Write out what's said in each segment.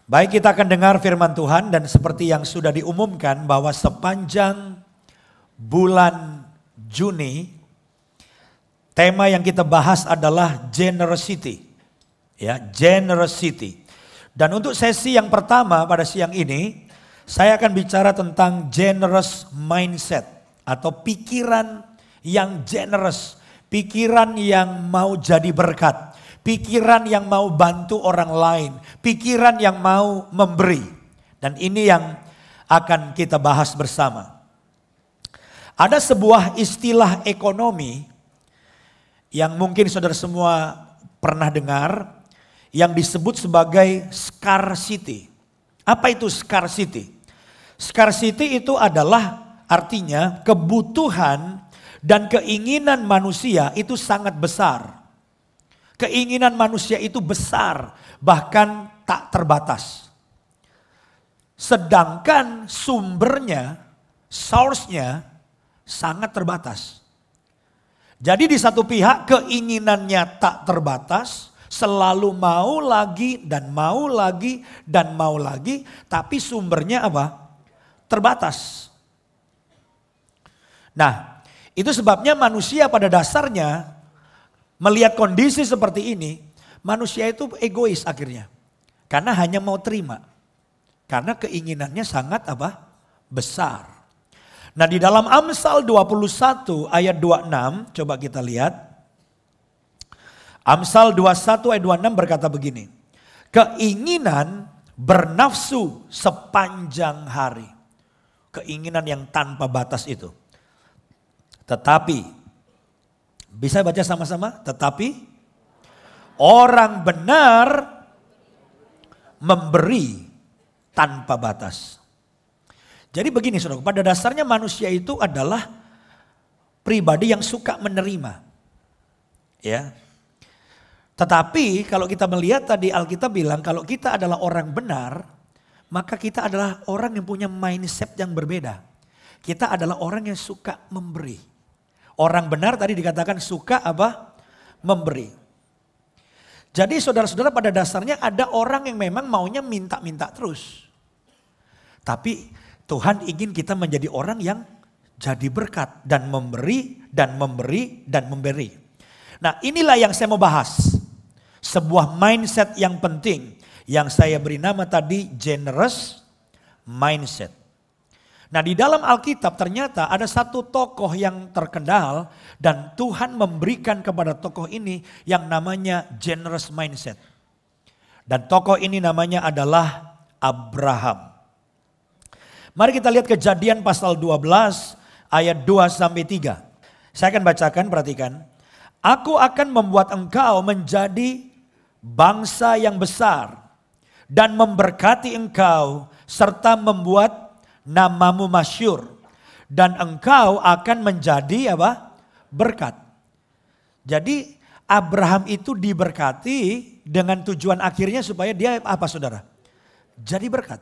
Baik, kita akan dengar firman Tuhan dan seperti yang sudah diumumkan bahwa sepanjang bulan Juni tema yang kita bahas adalah generosity. Ya, generosity. Dan untuk sesi yang pertama pada siang ini saya akan bicara tentang generous mindset atau pikiran yang generous, pikiran yang mau jadi berkat. Pikiran yang mau bantu orang lain, pikiran yang mau memberi. Dan ini yang akan kita bahas bersama. Ada sebuah istilah ekonomi yang mungkin saudara semua pernah dengar, yang disebut sebagai scarcity. Apa itu scarcity? Scarcity itu adalah artinya kebutuhan dan keinginan manusia itu sangat besar. Keinginan manusia itu besar, bahkan tak terbatas. Sedangkan sumbernya, source-nya sangat terbatas. Jadi di satu pihak keinginannya tak terbatas, selalu mau lagi dan mau lagi dan mau lagi, tapi sumbernya apa? Terbatas. Nah, itu sebabnya manusia pada dasarnya melihat kondisi seperti ini, manusia itu egois akhirnya. Karena hanya mau terima. Karena keinginannya sangat apa? Besar. Nah, di dalam Amsal 21 ayat 26, coba kita lihat. Amsal 21 ayat 26 berkata begini. Keinginan bernafsu sepanjang hari. Keinginan yang tanpa batas itu. Tetapi bisa baca sama-sama? Tetapi orang benar memberi tanpa batas. Jadi begini saudara, pada dasarnya manusia itu adalah pribadi yang suka menerima. Ya. Tetapi kalau kita melihat tadi Alkitab bilang kalau kita adalah orang benar, maka kita adalah orang yang punya mindset yang berbeda. Kita adalah orang yang suka memberi. Orang benar tadi dikatakan suka apa? Memberi. Jadi saudara-saudara pada dasarnya ada orang yang memang maunya minta-minta terus. Tapi Tuhan ingin kita menjadi orang yang jadi berkat dan memberi dan memberi dan memberi. Nah, inilah yang saya mau bahas. Sebuah mindset yang penting yang saya beri nama tadi generous mindset. Nah, di dalam Alkitab ternyata ada satu tokoh yang terkenal dan Tuhan memberikan kepada tokoh ini yang namanya generous mindset. Dan tokoh ini namanya adalah Abraham. Mari kita lihat Kejadian pasal 12 ayat 2 sampai 3. Saya akan bacakan, perhatikan. Aku akan membuat engkau menjadi bangsa yang besar dan memberkati engkau serta membuat namamu masyhur dan engkau akan menjadi apa? Berkat. Jadi Abraham itu diberkati dengan tujuan akhirnya supaya dia apa saudara? Jadi berkat.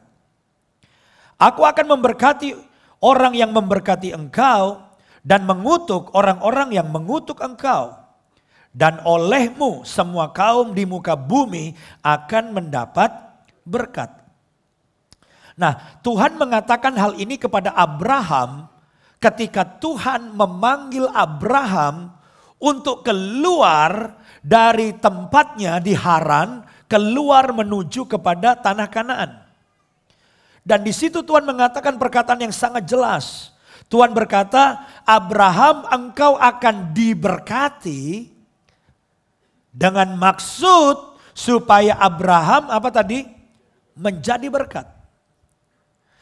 Aku akan memberkati orang yang memberkati engkau dan mengutuk orang-orang yang mengutuk engkau. Dan olehmu semua kaum di muka bumi akan mendapat berkat. Nah, Tuhan mengatakan hal ini kepada Abraham ketika Tuhan memanggil Abraham untuk keluar dari tempatnya di Haran, keluar menuju kepada tanah Kanaan. Dan di situ Tuhan mengatakan perkataan yang sangat jelas. Tuhan berkata, Abraham engkau akan diberkati dengan maksud supaya Abraham apa tadi? Menjadi berkat.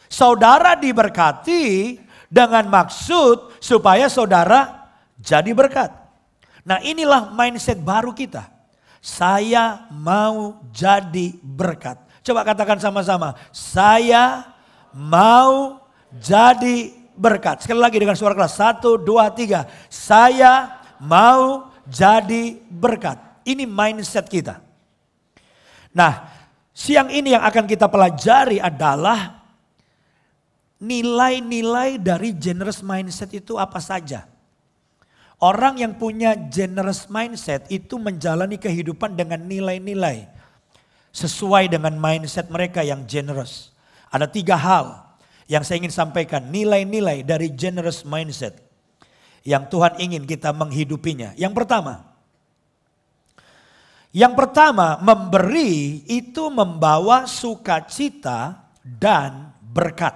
Saudara diberkati dengan maksud supaya saudara jadi berkat. Nah, inilah mindset baru kita. Saya mau jadi berkat. Coba katakan sama-sama. Saya mau jadi berkat. Sekali lagi dengan suara keras. 1, 2, 3. Saya mau jadi berkat. Ini mindset kita. Nah, siang ini yang akan kita pelajari adalah nilai-nilai dari generous mindset itu apa saja. Orang yang punya generous mindset itu menjalani kehidupan dengan nilai-nilai. sesuai dengan mindset mereka yang generous. Ada 3 hal yang saya ingin sampaikan, nilai-nilai dari generous mindset yang Tuhan ingin kita menghidupinya. Yang pertama, memberi itu membawa sukacita dan berkat.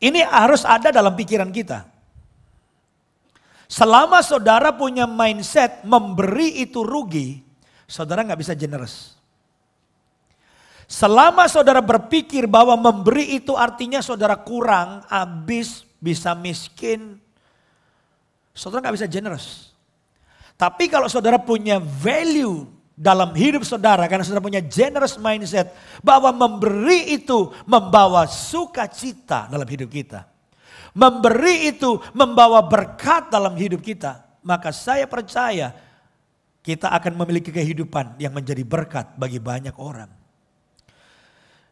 Ini harus ada dalam pikiran kita. Selama saudara punya mindset memberi itu rugi, saudara nggak bisa generous. Selama saudara berpikir bahwa memberi itu artinya saudara kurang, habis, bisa miskin, saudara nggak bisa generous. Tapi kalau saudara punya value dalam hidup saudara, karena saudara punya generous mindset, bahwa memberi itu membawa sukacita dalam hidup kita. Memberi itu membawa berkat dalam hidup kita. Maka saya percaya kita akan memiliki kehidupan yang menjadi berkat bagi banyak orang.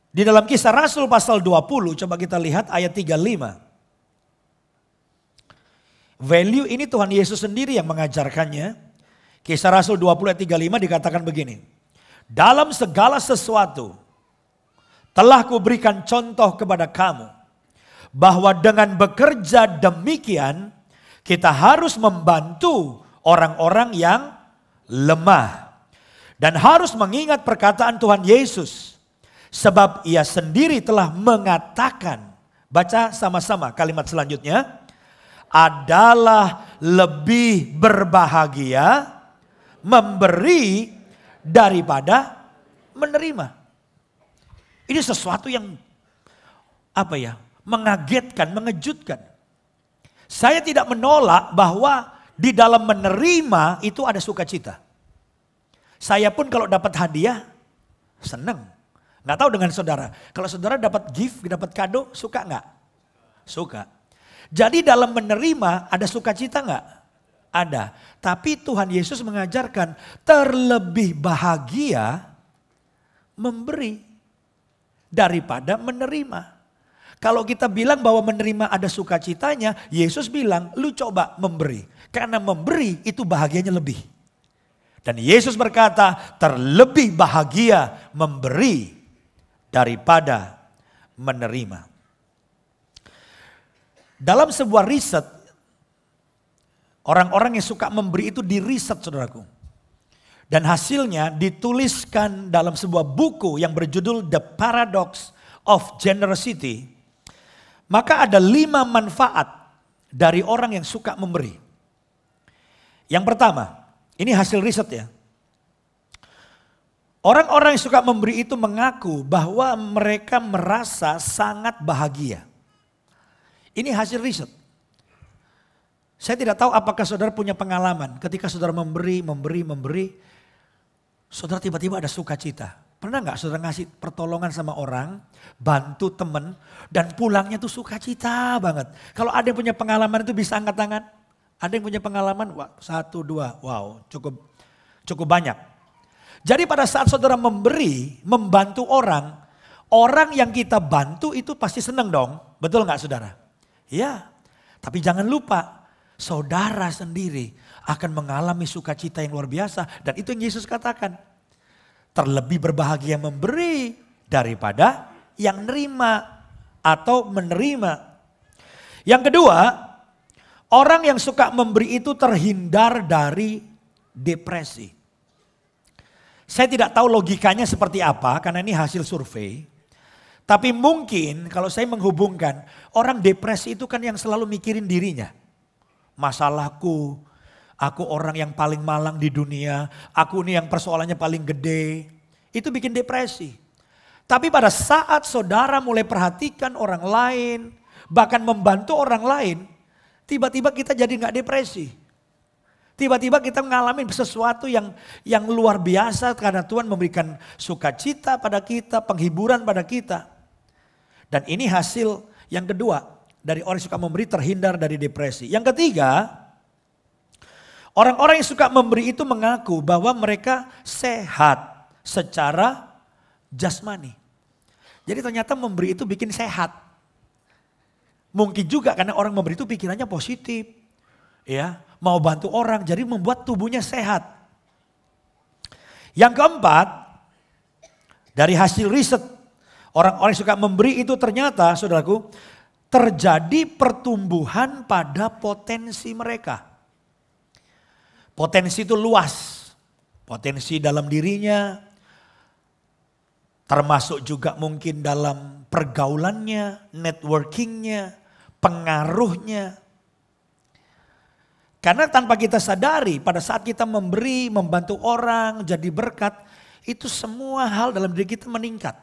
Di dalam Kisah Rasul pasal 20, coba kita lihat ayat 35. Value ini Tuhan Yesus sendiri yang mengajarkannya. Kisah Rasul 20 ayat 35 dikatakan begini. Dalam segala sesuatu telah kuberikan contoh kepada kamu, bahwa dengan bekerja demikian kita harus membantu orang-orang yang lemah. Dan harus mengingat perkataan Tuhan Yesus. Sebab ia sendiri telah mengatakan, baca sama-sama kalimat selanjutnya, adalah lebih berbahagia memberi daripada menerima. Ini sesuatu yang mengagetkan, mengejutkan. Saya tidak menolak bahwa di dalam menerima itu ada sukacita. Saya pun kalau dapat hadiah senang. Nggak tahu dengan saudara. Kalau saudara dapat gift, dapat kado, suka nggak? Suka. Jadi dalam menerima ada sukacita nggak? Ada. Tapi Tuhan Yesus mengajarkan terlebih bahagia memberi daripada menerima. Kalau kita bilang bahwa menerima ada sukacitanya, Yesus bilang lu coba memberi. Karena memberi itu bahagianya lebih. Dan Yesus berkata terlebih bahagia memberi daripada menerima. Dalam sebuah riset, orang-orang yang suka memberi itu diriset, saudaraku. Dan hasilnya dituliskan dalam sebuah buku yang berjudul The Paradox of Generosity. Maka ada 5 manfaat dari orang yang suka memberi. Yang pertama, ini hasil riset ya. Orang-orang yang suka memberi itu mengaku bahwa mereka merasa sangat bahagia. Ini hasil riset. Saya tidak tahu apakah saudara punya pengalaman ketika saudara memberi. Saudara tiba-tiba ada sukacita. Pernah nggak saudara ngasih pertolongan sama orang, bantu temen, dan pulangnya tuh sukacita banget. Kalau ada yang punya pengalaman itu bisa angkat tangan. Ada yang punya pengalaman, 1, 2, wow cukup banyak. Jadi pada saat saudara memberi, membantu orang yang kita bantu itu pasti senang dong. Betul nggak saudara? Ya, tapi jangan lupa saudara sendiri akan mengalami sukacita yang luar biasa. Dan itu yang Yesus katakan. Terlebih berbahagia memberi daripada yang nerima atau menerima. Yang kedua, orang yang suka memberi itu terhindar dari depresi. Saya tidak tahu logikanya seperti apa karena ini hasil survei. Tapi mungkin kalau saya menghubungkan, orang depresi itu kan yang selalu mikirin dirinya. Masalahku, aku orang yang paling malang di dunia, aku ini yang persoalannya paling gede. Itu bikin depresi. Tapi pada saat saudara mulai perhatikan orang lain, bahkan membantu orang lain, tiba-tiba kita jadi gak depresi. Tiba-tiba kita mengalami sesuatu yang luar biasa karena Tuhan memberikan sukacita pada kita, penghiburan pada kita. Dan ini hasil yang kedua dari orang yang suka memberi terhindar dari depresi. Yang ketiga, orang-orang yang suka memberi itu mengaku bahwa mereka sehat secara jasmani. Jadi ternyata memberi itu bikin sehat. Mungkin juga karena orang memberi itu pikirannya positif. Ya, mau bantu orang jadi membuat tubuhnya sehat. Yang keempat, Dari hasil riset, orang-orang yang suka memberi itu ternyata, saudaraku, terjadi pertumbuhan pada potensi mereka. Potensi itu luas. Potensi dalam dirinya, termasuk juga mungkin dalam pergaulannya, networkingnya, pengaruhnya. Karena tanpa kita sadari pada saat kita memberi, membantu orang, jadi berkat, itu semua hal dalam diri kita meningkat.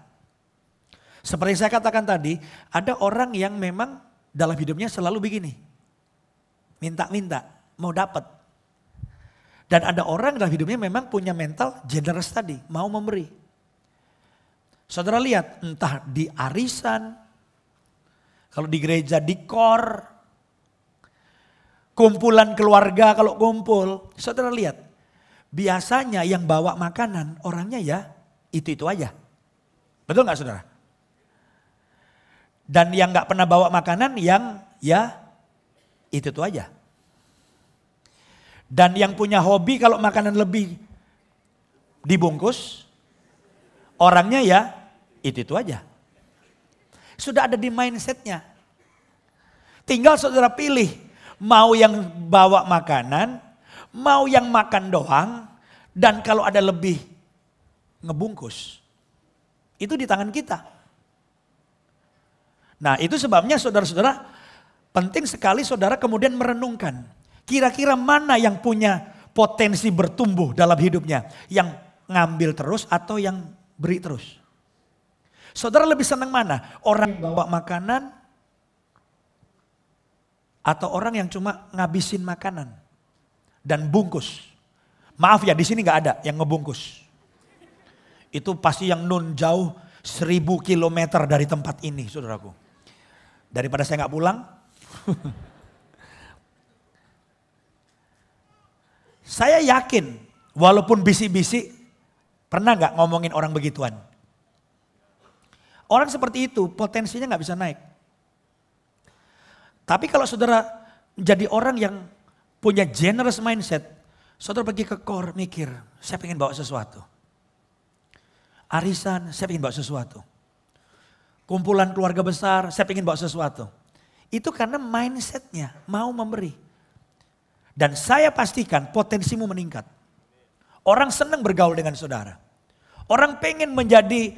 Seperti saya katakan tadi, ada orang yang memang dalam hidupnya selalu begini. Minta-minta, mau dapat. Dan ada orang dalam hidupnya memang punya mental generous tadi, mau memberi. Saudara lihat, entah di arisan, kalau di gereja di kor, kumpulan keluarga kalau kumpul, saudara lihat, biasanya yang bawa makanan orangnya ya itu-itu aja. Betul gak saudara? Dan yang gak pernah bawa makanan yang ya itu-itu aja. Dan yang punya hobi kalau makanan lebih dibungkus, orangnya ya itu aja. Sudah ada di mindsetnya. Tinggal saudara pilih, mau yang bawa makanan, mau yang makan doang, dan kalau ada lebih ngebungkus. Itu di tangan kita. Nah itu sebabnya saudara-saudara, penting sekali saudara kemudian merenungkan. Kira-kira mana yang punya potensi bertumbuh dalam hidupnya? Yang ngambil terus atau yang beri terus? Saudara lebih senang mana? Orang yang bawa makanan atau orang yang cuma ngabisin makanan dan bungkus? Maaf ya, di sini nggak ada yang ngebungkus. Itu pasti yang nun jauh 1000 kilometer dari tempat ini, saudaraku. Daripada saya nggak pulang. Saya yakin, walaupun bisik-bisik, pernah nggak ngomongin orang begituan? Orang seperti itu potensinya nggak bisa naik. Tapi kalau saudara jadi orang yang punya generous mindset, saudara pergi ke core mikir, saya pengen bawa sesuatu. Arisan, saya pengen bawa sesuatu. Kumpulan keluarga besar, saya pengen bawa sesuatu. Itu karena mindsetnya mau memberi. Dan saya pastikan potensimu meningkat. Orang senang bergaul dengan saudara. Orang pengen menjadi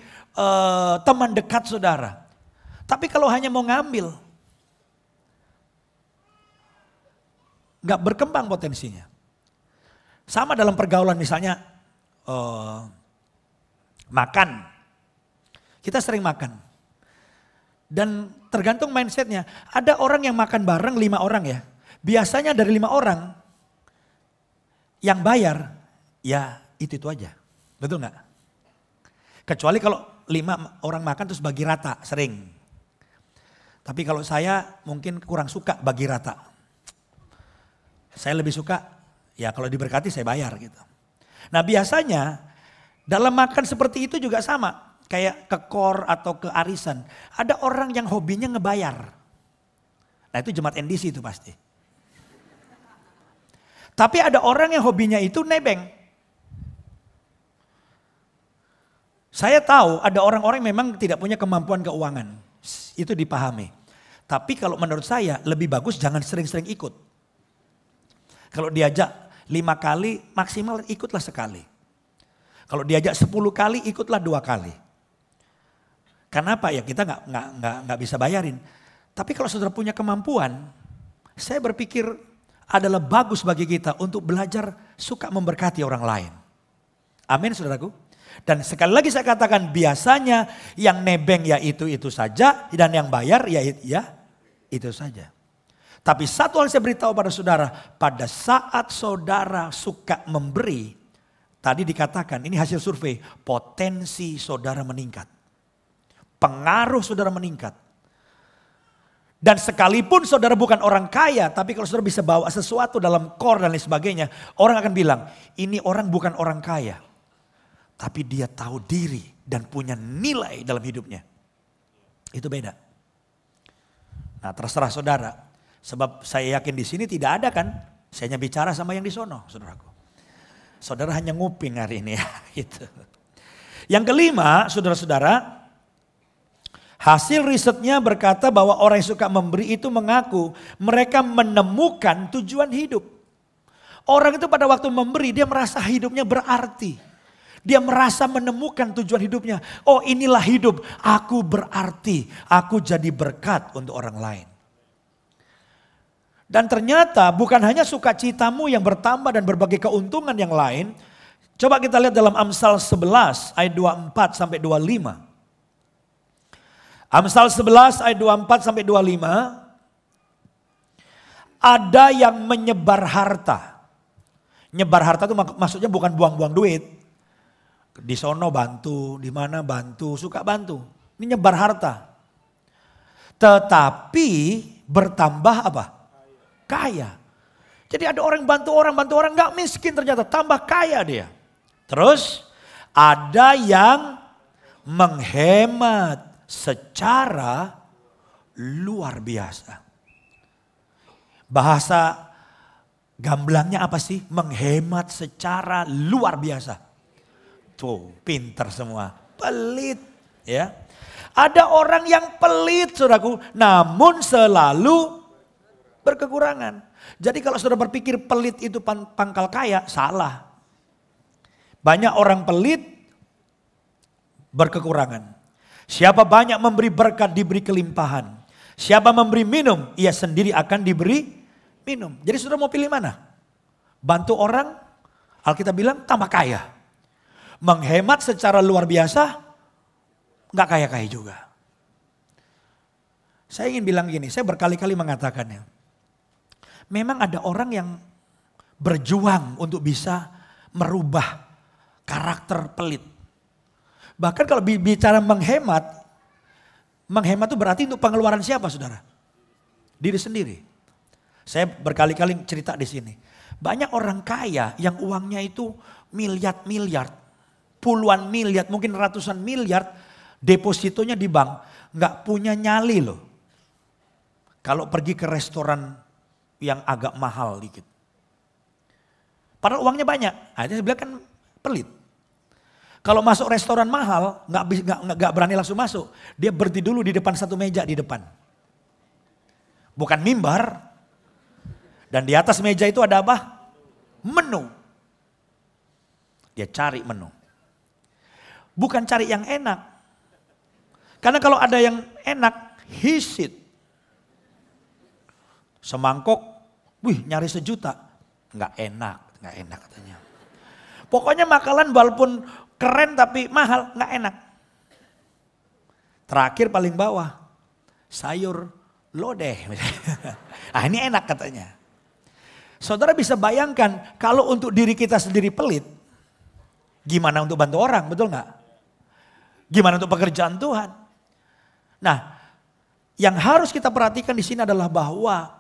teman dekat saudara. Tapi kalau hanya mau ngambil, nggak berkembang potensinya. Sama dalam pergaulan misalnya makan. Kita sering makan. Dan tergantung mindsetnya. Ada orang yang makan bareng 5 orang ya. Biasanya dari 5 orang yang bayar ya itu aja. Betul nggak? Kecuali kalau 5 orang makan terus bagi rata sering. Tapi kalau saya mungkin kurang suka bagi rata. Saya lebih suka ya kalau diberkati saya bayar gitu. Nah biasanya dalam makan seperti itu juga sama. Kayak ke kor atau ke arisan. Ada orang yang hobinya ngebayar. Nah itu jemaat NDC itu pasti. Tapi ada orang yang hobinya itu nebeng. Saya tahu ada orang-orang yang memang tidak punya kemampuan keuangan. Itu dipahami. Tapi kalau menurut saya lebih bagus jangan sering-sering ikut. Kalau diajak 5 kali maksimal ikutlah sekali. Kalau diajak 10 kali ikutlah 2 kali. Kenapa ya kita nggak bisa bayarin. Tapi kalau saudara punya kemampuan, saya berpikir adalah bagus bagi kita untuk belajar suka memberkati orang lain. Amin saudaraku. Dan sekali lagi saya katakan biasanya yang nebeng ya itu saja dan yang bayar ya itu saja. Tapi satu hal saya beritahu pada saudara, pada saat saudara suka memberi, tadi dikatakan ini hasil survei, potensi saudara meningkat. Pengaruh saudara meningkat. Dan sekalipun saudara bukan orang kaya, tapi kalau saudara bisa bawa sesuatu dalam core dan lain sebagainya, orang akan bilang, ini orang bukan orang kaya. Tapi dia tahu diri dan punya nilai dalam hidupnya. Itu beda. Nah terserah saudara. Sebab saya yakin di sini tidak ada kan, saya hanya bicara sama yang di sono, saudaraku. Saudara hanya nguping hari ini ya. Gitu. Yang kelima, saudara-saudara, hasil risetnya berkata bahwa orang yang suka memberi itu mengaku mereka menemukan tujuan hidup. Orang itu pada waktu memberi dia merasa hidupnya berarti. Dia merasa menemukan tujuan hidupnya. Oh, inilah hidup, aku berarti, aku jadi berkat untuk orang lain. Dan ternyata bukan hanya sukacitamu yang bertambah dan berbagai keuntungan yang lain. Coba kita lihat dalam Amsal 11 ayat 24 sampai 25. Amsal 11 ayat 24 sampai 25. Ada yang menyebar harta. Nyebar harta itu maksudnya bukan buang-buang duit. Di sono bantu, di mana bantu, suka bantu. Ini nyebar harta. Tetapi bertambah apa? Kaya. Jadi ada orang bantu orang gak miskin ternyata tambah kaya dia. Terus ada yang menghemat secara luar biasa. Bahasa gamblangnya apa sih? Menghemat secara luar biasa. Tuh, pinter semua. Pelit, ya. Ada orang yang pelit, saudaraku, namun selalu berkekurangan. Jadi kalau saudara berpikir pelit itu pangkal kaya, salah. Banyak orang pelit berkekurangan. Siapa banyak memberi berkat diberi kelimpahan. Siapa memberi minum, ia sendiri akan diberi minum. Jadi saudara mau pilih mana? Bantu orang, Alkitab bilang tambah kaya. Menghemat secara luar biasa, nggak kaya-kaya juga. Saya ingin bilang gini, saya berkali-kali mengatakannya. Memang ada orang yang berjuang untuk bisa merubah karakter pelit. Bahkan kalau bicara menghemat itu berarti untuk pengeluaran siapa, saudara? Diri sendiri. Saya berkali-kali cerita di sini. Banyak orang kaya yang uangnya itu miliar-miliar, puluhan miliar, mungkin ratusan miliar, depositonya di bank, nggak punya nyali loh. Kalau pergi ke restoran yang agak mahal dikit. Padahal uangnya banyak, aja sebelah kan pelit. Kalau masuk restoran mahal, nggak berani langsung masuk. Dia berhenti dulu di depan satu meja di depan. Bukan mimbar. Dan di atas meja itu ada apa? Menu. Dia cari menu. Bukan cari yang enak. Karena kalau ada yang enak, hisit. Semangkok, wih nyari sejuta. Nggak enak katanya. Pokoknya makanan walaupun keren tapi mahal, nggak enak. Terakhir paling bawah, sayur lodeh. Ah ini enak katanya. Saudara bisa bayangkan kalau untuk diri kita sendiri pelit, gimana untuk bantu orang, betul nggak? Gimana untuk pekerjaan Tuhan? Nah, yang harus kita perhatikan di sini adalah bahwa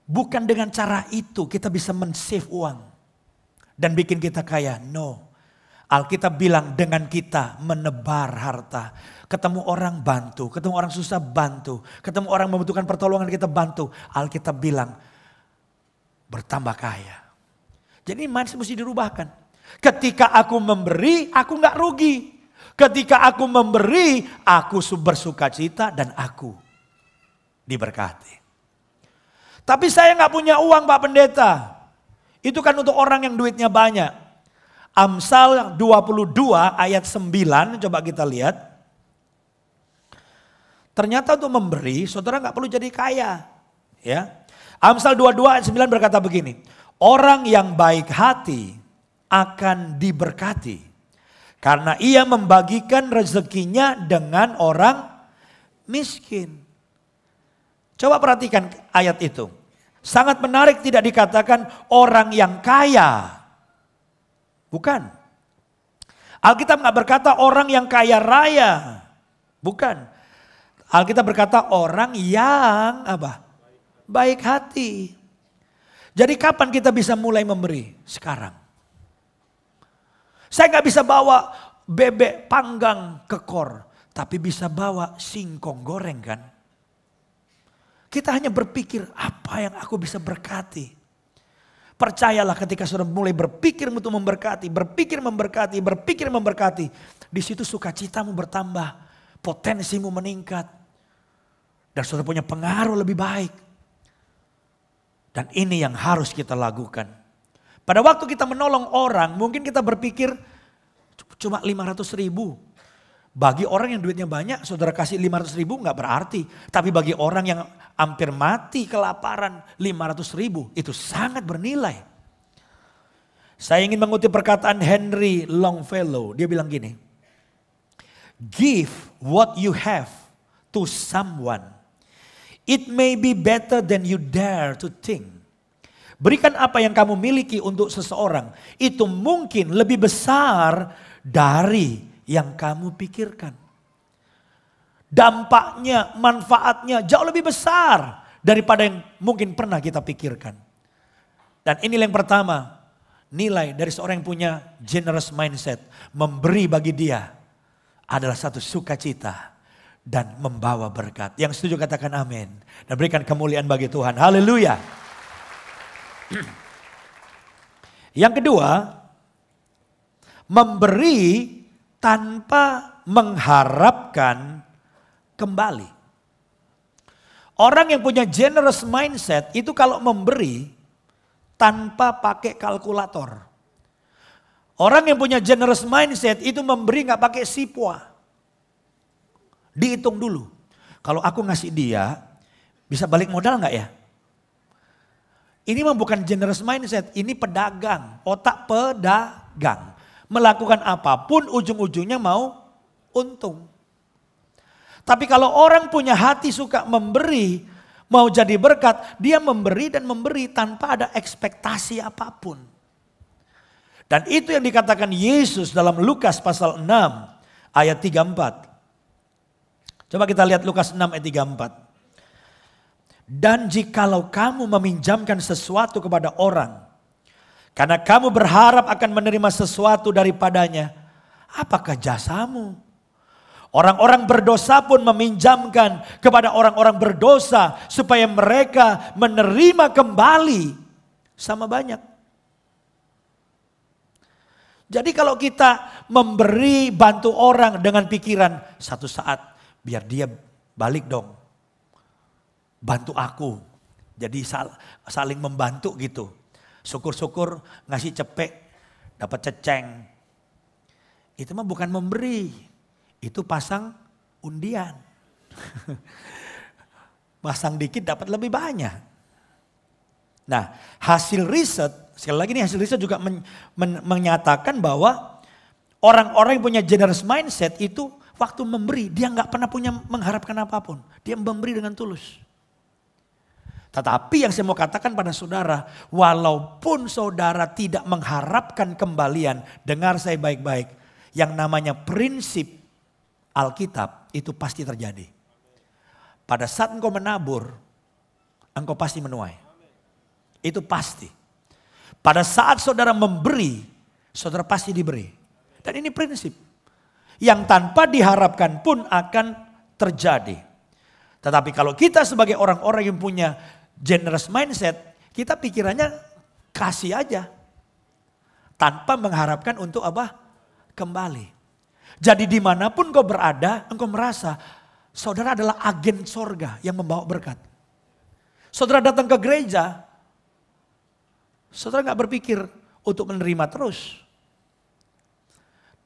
bukan dengan cara itu kita bisa men-save uang dan bikin kita kaya. No. Alkitab bilang dengan kita menebar harta. Ketemu orang bantu, ketemu orang susah bantu, ketemu orang membutuhkan pertolongan kita bantu. Alkitab bilang bertambah kaya. Jadi mindset mesti dirubahkan. Ketika aku memberi, aku gak rugi. Ketika aku memberi, aku bersukacita dan aku diberkati. Tapi saya gak punya uang Pak Pendeta. Itu kan untuk orang yang duitnya banyak. Amsal 22 ayat 9, coba kita lihat. Ternyata untuk memberi, saudara gak perlu jadi kaya. Ya. Amsal 22 ayat 9 berkata begini. Orang yang baik hati akan diberkati. Karena ia membagikan rezekinya dengan orang miskin. Coba perhatikan ayat itu. Sangat menarik tidak dikatakan orang yang kaya. Bukan. Alkitab nggak berkata orang yang kaya raya. Bukan. Alkitab berkata orang yang apa? Baik hati. Jadi kapan kita bisa mulai memberi? Sekarang. Saya nggak bisa bawa bebek panggang ke kor. Tapi bisa bawa singkong goreng kan. Kita hanya berpikir apa yang aku bisa berkati. Percayalah ketika sudah mulai berpikir untuk memberkati, berpikir memberkati, Di situ sukacitamu bertambah, potensimu meningkat. Dan saudara punya pengaruh lebih baik. Dan ini yang harus kita lakukan. Pada waktu kita menolong orang, mungkin kita berpikir cuma 500.000. Bagi orang yang duitnya banyak, saudara kasih 500.000 nggak berarti. Tapi bagi orang yang hampir mati kelaparan, 500.000 itu sangat bernilai. Saya ingin mengutip perkataan Henry Longfellow. Dia bilang gini, give what you have to someone. It may be better than you dare to think. Berikan apa yang kamu miliki untuk seseorang. Itu mungkin lebih besar dari yang kamu pikirkan. Dampaknya, manfaatnya jauh lebih besar daripada yang mungkin pernah kita pikirkan. Dan ini yang pertama, nilai dari seorang yang punya generous mindset. Memberi bagi dia adalah satu sukacita dan membawa berkat. Yang setuju katakan amin. Dan berikan kemuliaan bagi Tuhan. Haleluya. Yang kedua, memberi tanpa mengharapkan kembali. Orang yang punya generous mindset itu kalau memberi tanpa pakai kalkulator. Orang yang punya generous mindset itu memberi nggak pakai sipwa. Dihitung dulu. Kalau aku ngasih dia, bisa balik modal nggak ya? Ini mah bukan generous mindset, ini pedagang, otak pedagang. Melakukan apapun ujung-ujungnya mau untung. Tapi kalau orang punya hati suka memberi, mau jadi berkat, dia memberi dan memberi tanpa ada ekspektasi apapun. Dan itu yang dikatakan Yesus dalam Lukas pasal 6 ayat 34. Coba kita lihat Lukas 6 ayat 34. Dan jikalau kamu meminjamkan sesuatu kepada orang, karena kamu berharap akan menerima sesuatu daripadanya, apakah jasamu? Orang-orang berdosa pun meminjamkan kepada orang-orang berdosa supaya mereka menerima kembali sama banyak. Jadi kalau kita memberi bantu orang dengan pikiran satu saat biar dia balik dong. Bantu aku. Jadi saling membantu gitu. Syukur-syukur ngasih cepek, dapat ceceng. Itu mah bukan memberi, itu pasang undian. Pasang dikit dapat lebih banyak. Nah, hasil riset, sekali lagi nih hasil riset juga menyatakan bahwa orang-orang yang punya generous mindset itu waktu memberi, dia nggak pernah punya mengharapkan apapun. Dia memberi dengan tulus. Tetapi yang saya mau katakan pada saudara, walaupun saudara tidak mengharapkan kembalian, dengar saya baik-baik, yang namanya prinsip Alkitab itu pasti terjadi. Pada saat engkau menabur, engkau pasti menuai. Itu pasti. Pada saat saudara memberi, saudara pasti diberi. Dan ini prinsip yang tanpa diharapkan pun akan terjadi. Tetapi kalau kita sebagai orang-orang yang punya generous mindset, kita pikirannya kasih aja. Tanpa mengharapkan untuk apa? Kembali. Jadi dimanapun kau berada, engkau merasa saudara adalah agen sorga yang membawa berkat. Saudara datang ke gereja, saudara gak berpikir untuk menerima terus.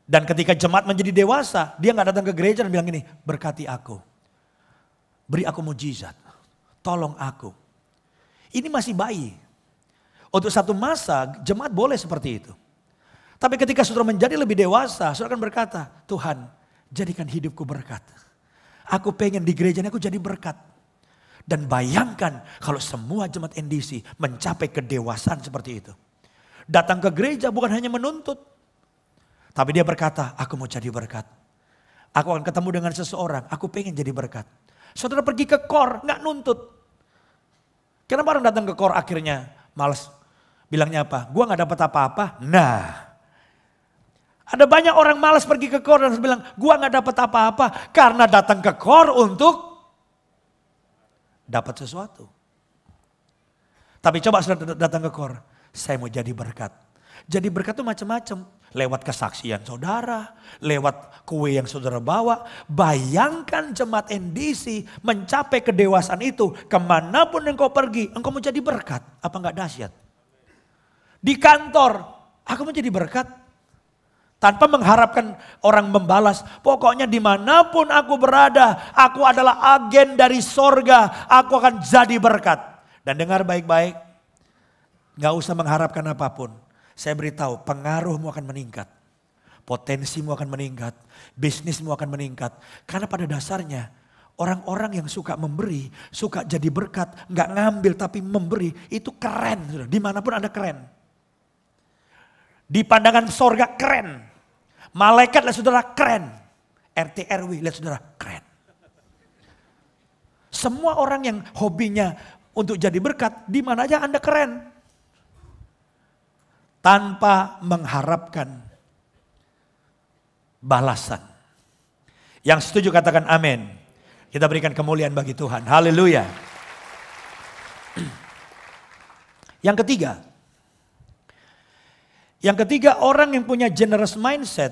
Dan ketika jemaat menjadi dewasa, dia gak datang ke gereja dan bilang gini, berkati aku. Beri aku mujizat. Tolong aku. Ini masih bayi. Untuk satu masa jemaat boleh seperti itu. Tapi ketika saudara menjadi lebih dewasa, saudara akan berkata, Tuhan jadikan hidupku berkat. Aku pengen di gereja ini aku jadi berkat. Dan bayangkan kalau semua jemaat NDC mencapai kedewasaan seperti itu. Datang ke gereja bukan hanya menuntut. Tapi dia berkata, aku mau jadi berkat. Aku akan ketemu dengan seseorang, aku pengen jadi berkat. Saudara pergi ke KOR, gak nuntut. Kenapa orang datang ke KOR akhirnya malas? Bilangnya apa? Gua gak dapat apa-apa. Nah, ada banyak orang malas pergi ke KOR dan bilang, gua gak dapat apa-apa. Karena datang ke KOR untuk dapat sesuatu. Tapi coba saudara datang ke KOR, saya mau jadi berkat. Jadi berkat itu macam-macam. Lewat kesaksian saudara, lewat kue yang saudara bawa. Bayangkan jemaat NDC mencapai kedewasaan itu. Kemanapun engkau pergi, engkau menjadi berkat. Apa enggak dahsyat? Di kantor, aku menjadi berkat. Tanpa mengharapkan orang membalas. Pokoknya dimanapun aku berada, aku adalah agen dari sorga. Aku akan jadi berkat. Dan dengar baik-baik, gak usah mengharapkan apapun. Saya beritahu, pengaruhmu akan meningkat. Potensimu akan meningkat. Bisnismu akan meningkat. Karena pada dasarnya, orang-orang yang suka memberi, suka jadi berkat, gak ngambil tapi memberi, itu keren. Dimanapun Anda keren. Di pandangan sorga keren. Malaikat lihat saudara keren. RT RW lihat saudara keren. Semua orang yang hobinya untuk jadi berkat, di mana aja Anda keren. Tanpa mengharapkan balasan. Yang setuju katakan amin. Kita berikan kemuliaan bagi Tuhan. Haleluya. Yang ketiga orang yang punya generous mindset.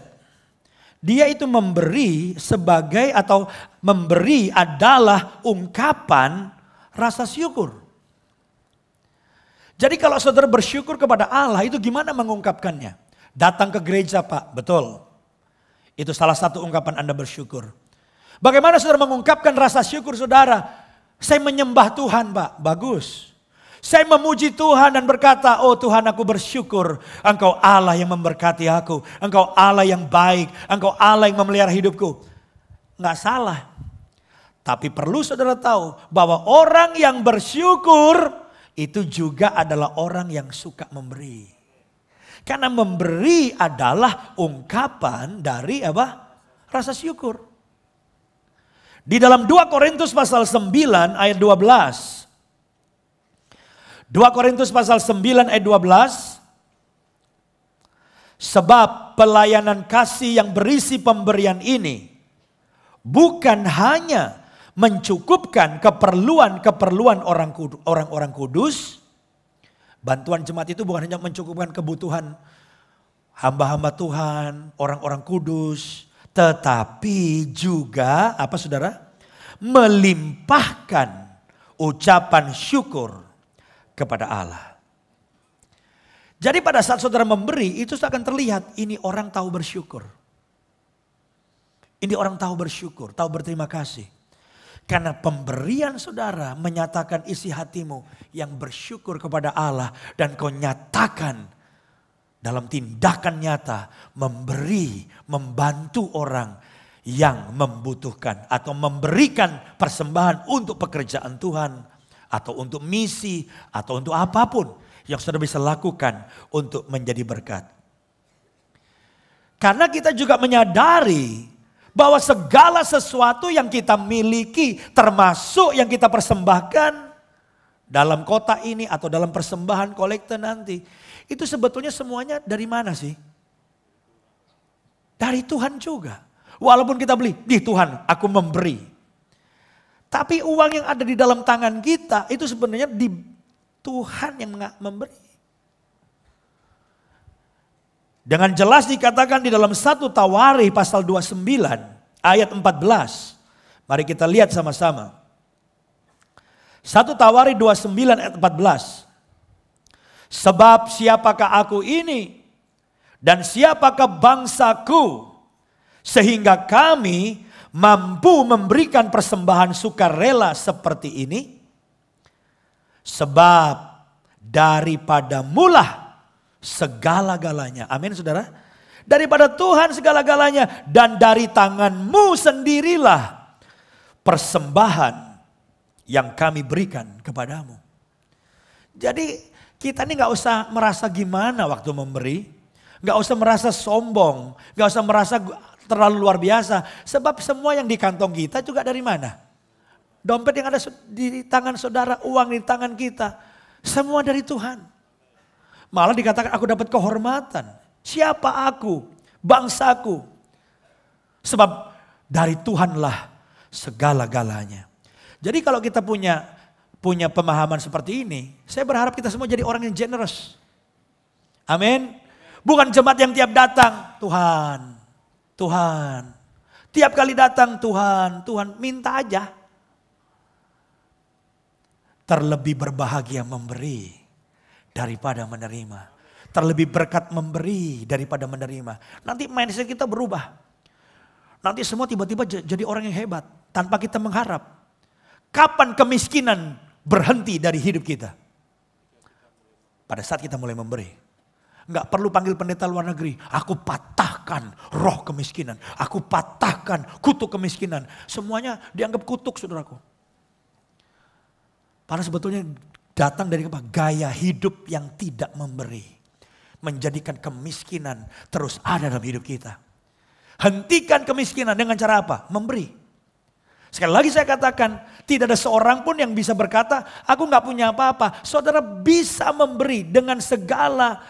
Dia itu memberi sebagai atau memberi adalah ungkapan rasa syukur. Jadi kalau saudara bersyukur kepada Allah itu gimana mengungkapkannya? Datang ke gereja Pak, betul. Itu salah satu ungkapan Anda bersyukur. Bagaimana saudara mengungkapkan rasa syukur saudara? Saya menyembah Tuhan Pak, bagus. Saya memuji Tuhan dan berkata, oh Tuhan aku bersyukur. Engkau Allah yang memberkati aku. Engkau Allah yang baik. Engkau Allah yang memelihara hidupku. Nggak salah. Tapi perlu saudara tahu bahwa orang yang bersyukur itu juga adalah orang yang suka memberi. Karena memberi adalah ungkapan dari apa? Rasa syukur. Di dalam 2 Korintus pasal 9 ayat 12. 2 Korintus pasal 9 ayat 12. Sebab pelayanan kasih yang berisi pemberian ini bukan hanya mencukupkan keperluan orang-orang kudus. Bantuan jemaat itu bukan hanya mencukupkan kebutuhan hamba-hamba Tuhan, orang-orang kudus. Tetapi juga, apa saudara? Melimpahkan ucapan syukur kepada Allah. Jadi pada saat saudara memberi, itu akan terlihat ini orang tahu bersyukur. Ini orang tahu bersyukur, tahu berterima kasih. Karena pemberian saudara menyatakan isi hatimu yang bersyukur kepada Allah. Dan kau nyatakan dalam tindakan nyata memberi, membantu orang yang membutuhkan. Atau memberikan persembahan untuk pekerjaan Tuhan. Atau untuk misi, atau untuk apapun yang saudara bisa lakukan untuk menjadi berkat. Karena kita juga menyadari bahwa segala sesuatu yang kita miliki termasuk yang kita persembahkan dalam kota ini atau dalam persembahan kolekte nanti. Itu sebetulnya semuanya dari mana sih? Dari Tuhan juga. Walaupun kita beli, di Tuhan aku memberi. Tapi uang yang ada di dalam tangan kita itu sebenarnya di Tuhan yang memberi. Dengan jelas dikatakan di dalam 1 Tawarikh pasal 29 ayat 14. Mari kita lihat sama-sama. 1 Tawarikh 29 ayat 14. Sebab siapakah aku ini dan siapakah bangsaku sehingga kami mampu memberikan persembahan sukarela seperti ini? Sebab daripada mula segala-galanya. Amin saudara. Daripada Tuhan segala-galanya. Dan dari tanganmu sendirilah persembahan yang kami berikan kepadamu. Jadi kita ini gak usah merasa gimana waktu memberi. Gak usah merasa sombong. Gak usah merasa terlalu luar biasa. Sebab semua yang di kantong kita juga dari mana? Dompet yang ada di tangan saudara, uang di tangan kita. Semua dari Tuhan. Malah dikatakan aku dapat kehormatan. Siapa aku? Bangsaku. Sebab dari Tuhanlah segala-galanya. Jadi kalau kita punya pemahaman seperti ini. Saya berharap kita semua jadi orang yang generous. Amin. Bukan jemaat yang tiap datang, Tuhan, Tuhan. Tiap kali datang, Tuhan, Tuhan, minta aja. Terlebih berbahagia memberi daripada menerima. Terlebih berkat memberi daripada menerima. Nanti mindset kita berubah. Nanti semua tiba-tiba jadi orang yang hebat. Tanpa kita mengharap. Kapan kemiskinan berhenti dari hidup kita? Pada saat kita mulai memberi. Enggak perlu panggil pendeta luar negeri. Aku patahkan roh kemiskinan. Aku patahkan kutuk kemiskinan. Semuanya dianggap kutuk, saudaraku. Padahal sebetulnya datang dari apa? Gaya hidup yang tidak memberi. Menjadikan kemiskinan terus ada dalam hidup kita. Hentikan kemiskinan dengan cara apa? Memberi. Sekali lagi saya katakan, tidak ada seorang pun yang bisa berkata, aku gak punya apa-apa. Saudara bisa memberi dengan segala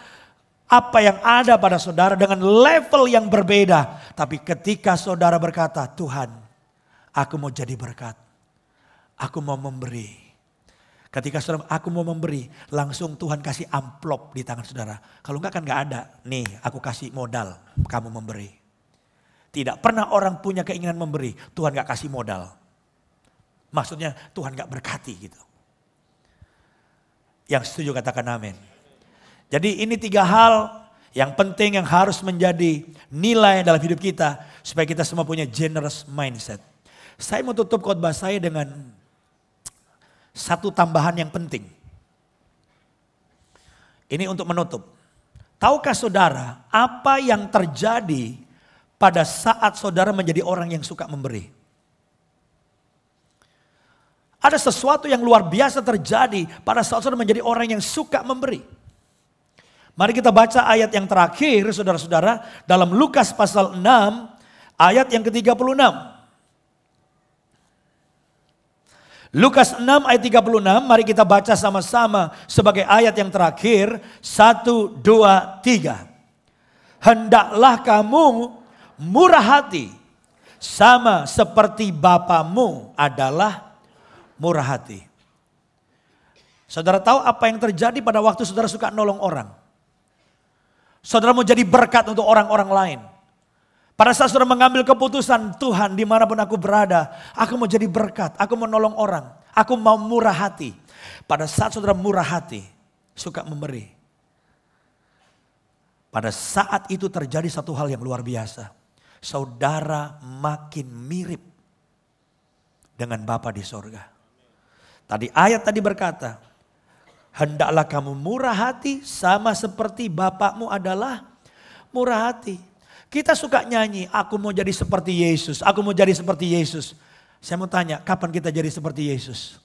apa yang ada pada saudara dengan level yang berbeda. Tapi ketika saudara berkata, Tuhan, aku mau jadi berkat. Aku mau memberi. Ketika saudara, aku mau memberi, langsung Tuhan kasih amplop di tangan saudara. Kalau enggak kan enggak ada. Nih, aku kasih modal, kamu memberi. Tidak pernah orang punya keinginan memberi, Tuhan enggak kasih modal. Maksudnya Tuhan enggak berkati gitu. Yang setuju katakan amin. Jadi ini 3 hal yang penting yang harus menjadi nilai dalam hidup kita. Supaya kita semua punya generous mindset. Saya mau tutup khotbah saya dengan satu tambahan yang penting. Ini untuk menutup. Tahukah saudara apa yang terjadi pada saat saudara menjadi orang yang suka memberi? Ada sesuatu yang luar biasa terjadi pada saat saudara menjadi orang yang suka memberi. Mari kita baca ayat yang terakhir saudara-saudara dalam Lukas pasal 6 ayat yang ke-36. Lukas 6 ayat 36, mari kita baca sama-sama sebagai ayat yang terakhir. 1, 2, 3. Hendaklah kamu murah hati sama seperti Bapamu adalah murah hati. Saudara tahu apa yang terjadi pada waktu saudara suka nolong orang? Saudara mau jadi berkat untuk orang-orang lain. Pada saat saudara mengambil keputusan, Tuhan dimanapun aku berada, aku mau jadi berkat, aku mau nolong orang, aku mau murah hati. Pada saat saudara murah hati, suka memberi. Pada saat itu terjadi satu hal yang luar biasa. Saudara makin mirip dengan Bapa di sorga. Tadi ayat tadi berkata, hendaklah kamu murah hati sama seperti Bapakmu adalah murah hati. Kita suka nyanyi, aku mau jadi seperti Yesus, aku mau jadi seperti Yesus. Saya mau tanya, kapan kita jadi seperti Yesus?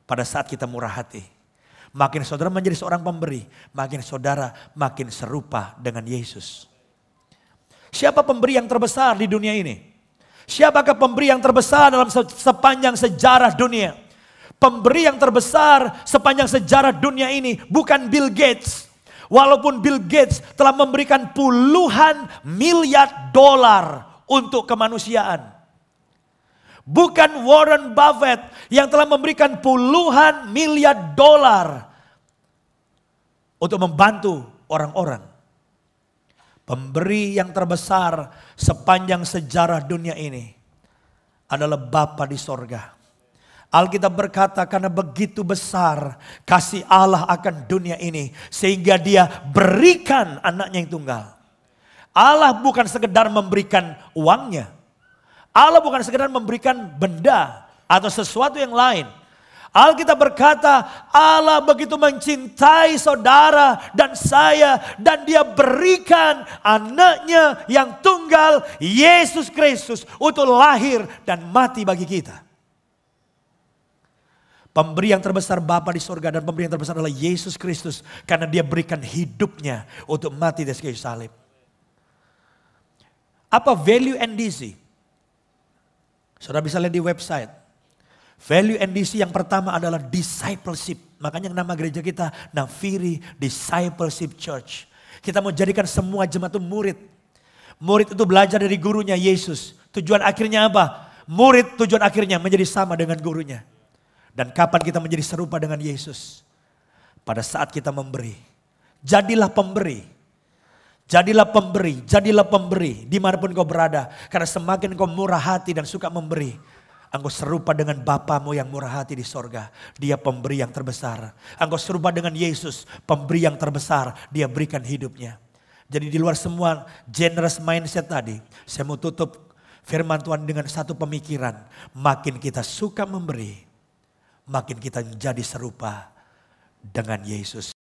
Pada saat kita murah hati. Makin saudara menjadi seorang pemberi, makin saudara makin serupa dengan Yesus. Siapa pemberi yang terbesar di dunia ini? Siapakah pemberi yang terbesar dalam sepanjang sejarah dunia? Pemberi yang terbesar sepanjang sejarah dunia ini bukan Bill Gates. Walaupun Bill Gates telah memberikan puluhan miliar dolar untuk kemanusiaan. Bukan Warren Buffett yang telah memberikan puluhan miliar dolar untuk membantu orang-orang. Pemberi yang terbesar sepanjang sejarah dunia ini adalah Bapa di sorga. Alkitab berkata karena begitu besar kasih Allah akan dunia ini. Sehingga dia berikan anaknya yang tunggal. Allah bukan sekedar memberikan uangnya. Allah bukan sekedar memberikan benda atau sesuatu yang lain. Alkitab berkata Allah begitu mencintai saudara dan saya. Dan dia berikan anaknya yang tunggal Yesus Kristus untuk lahir dan mati bagi kita. Pemberi yang terbesar Bapa di surga dan pemberi yang terbesar adalah Yesus Kristus. Karena dia berikan hidupnya untuk mati di kayu salib. Apa value NDC? Saudara bisa lihat di website. Value NDC yang pertama adalah discipleship. Makanya nama gereja kita Nafiri Discipleship Church. Kita mau jadikan semua jemaat itu murid. Murid itu belajar dari gurunya Yesus. Tujuan akhirnya apa? Murid tujuan akhirnya menjadi sama dengan gurunya. Dan kapan kita menjadi serupa dengan Yesus? Pada saat kita memberi. Jadilah pemberi. Jadilah pemberi dimanapun kau berada. Karena semakin kau murah hati dan suka memberi, engkau serupa dengan Bapamu yang murah hati di sorga. Dia pemberi yang terbesar. Engkau serupa dengan Yesus, pemberi yang terbesar. Dia berikan hidupnya. Jadi di luar semua generous mindset tadi, saya mau tutup firman Tuhan dengan satu pemikiran. Makin kita suka memberi, makin kita menjadi serupa dengan Yesus.